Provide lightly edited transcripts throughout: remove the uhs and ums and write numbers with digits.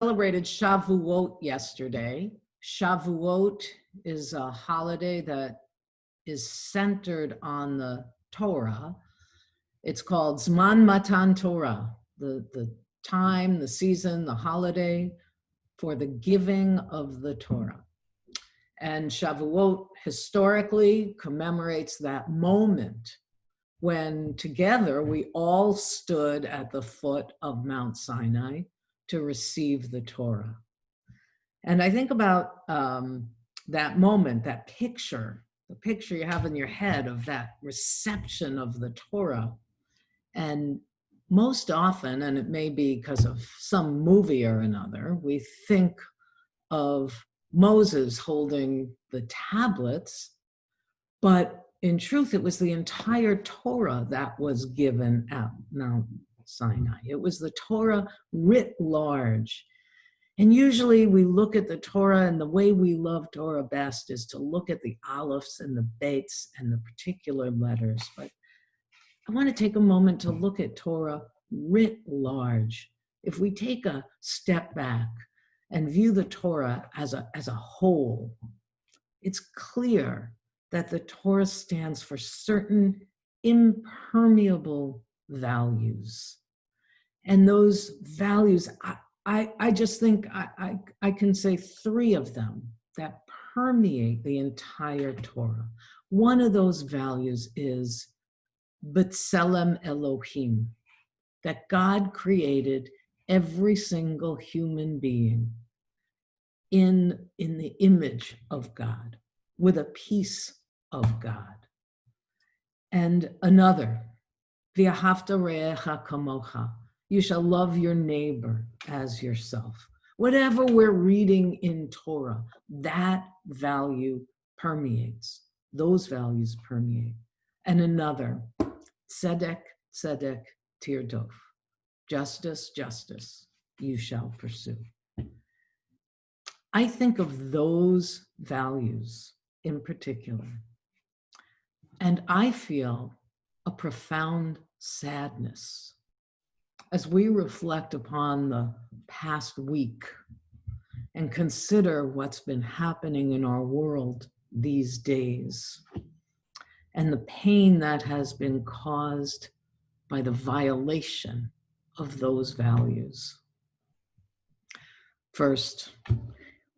Celebrated Shavuot yesterday. Shavuot is a holiday that is centered on the Torah. It's called Zman Matan Torah, the time, the season, the holiday for the giving of the Torah. And Shavuot historically commemorates that moment when together we all stood at the foot of Mount Sinai to receive the Torah. And I think about that moment, that picture, the picture you have in your head of that reception of the Torah. And most often, and it may be because of some movie or another, we think of Moses holding the tablets, but in truth, it was the entire Torah that was given at Mount Sinai. It was the Torah writ large. And usually we look at the Torah, and the way we love Torah best is to look at the aleph and the beits and the particular letters. But I want to take a moment to look at Torah writ large. If we take a step back and view the Torah as a whole, it's clear that the Torah stands for certain impermeable values. And those values, I just think I can say three of them that permeate the entire Torah. One of those values is B'Tselem Elohim, that God created every single human being in the image of God, with a piece of God. And another, V'ahavta re'echa kamocha, you shall love your neighbor as yourself. Whatever we're reading in Torah, that value permeates. Those values permeate. And another, tzedek, tzedek, tirdof. Justice, justice, you shall pursue. I think of those values in particular, and I feel a profound sadness as we reflect upon the past week and consider what's been happening in our world these days and the pain that has been caused by the violation of those values. First,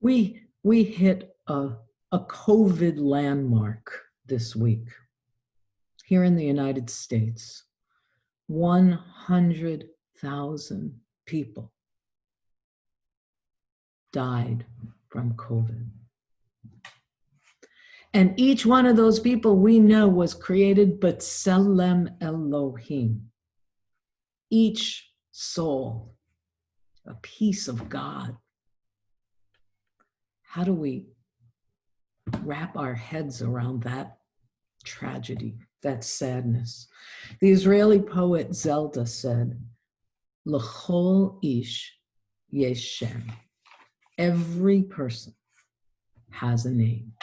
we hit a COVID landmark this week here in the United States. 100,000 people died from COVID. And each one of those people we know was created B'Tselem Elohim. Each soul, a piece of God. How do we wrap our heads around that tragedy, that sadness? The Israeli poet Zelda said, L'chol ish yesh shem. Every person has a name.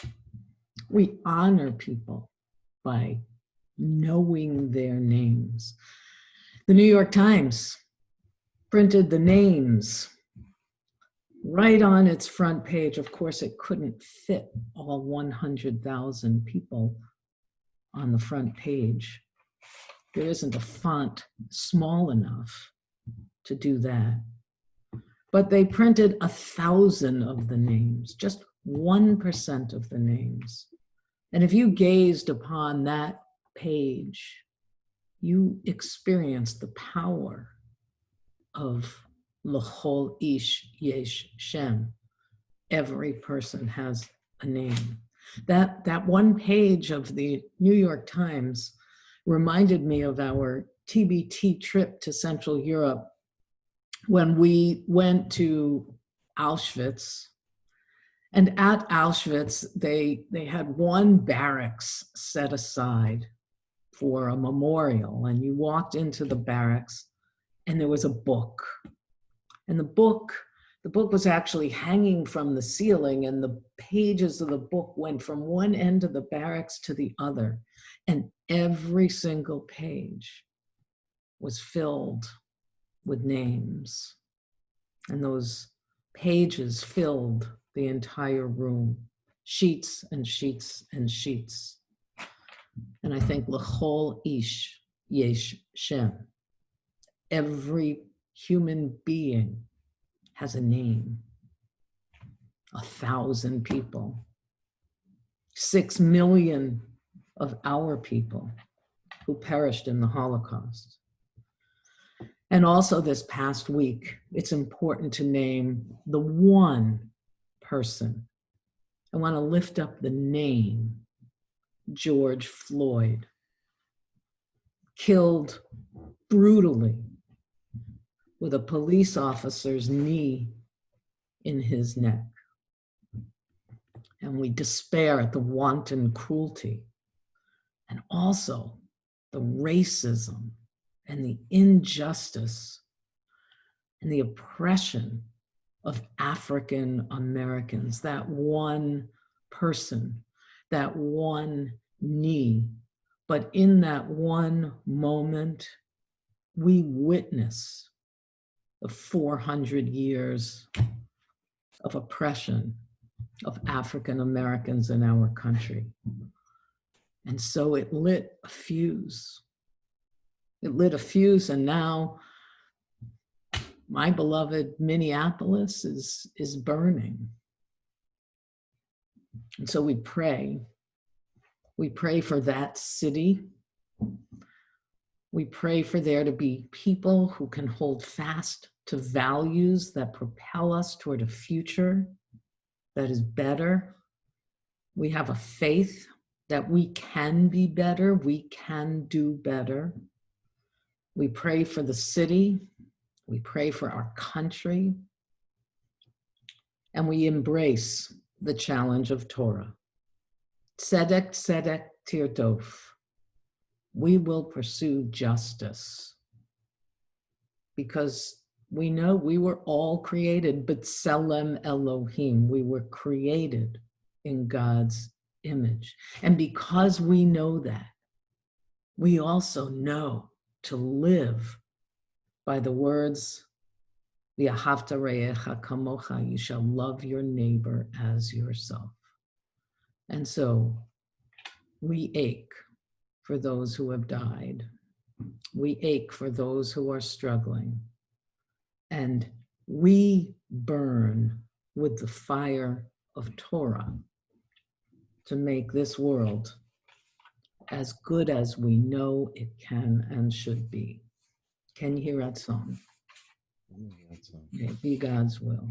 We honor people by knowing their names. The New York Times printed the names right on its front page. Of course, it couldn't fit all 100,000 people on the front page. There isn't a font small enough to do that. But they printed 1,000 of the names, just 1% of the names. And if you gazed upon that page, you experienced the power of L'chol ish yesh shem. Every person has a name. That one page of the New York Times reminded me of our TBT trip to Central Europe when we went to Auschwitz. And at Auschwitz, they had one barracks set aside for a memorial. And you walked into the barracks and there was a book. And the book was actually hanging from the ceiling, and the pages of the book went from one end of the barracks to the other. And every single page was filled with names. And those Pages filled the entire room, sheets and sheets and sheets. And I think l'chol ish yesh shem. Every human being has a name. 1,000 people. 6 million of our people who perished in the Holocaust. And also this past week, it's important to name the one person. I want to lift up the name, George Floyd, killed brutally with a police officer's knee in his neck. And we despair at the wanton cruelty and also the racism and the injustice and the oppression of African Americans. That one person, that one knee. But in that one moment, we witness the 400 years of oppression of African Americans in our country. And so it lit a fuse. It lit a fuse, and now my beloved Minneapolis is burning. And so we pray. We pray for that city. We pray for there to be people who can hold fast to values that propel us toward a future that is better. We have a faith that we can be better, we can do better. We pray for the city, we pray for our country, and we embrace the challenge of Torah. Tzedek, tzedek, tirdof. We will pursue justice because we know we were all created, b'tselem Elohim. We were created in God's image. And because we know that, we also know to live by the words, V'ahavta re'echa kamocha, you shall love your neighbor as yourself. And so we ache for those who have died. We ache for those who are struggling. And we burn with the fire of Torah to make this world as good as we know it can and should be. Can you hear that song? May it be God's will.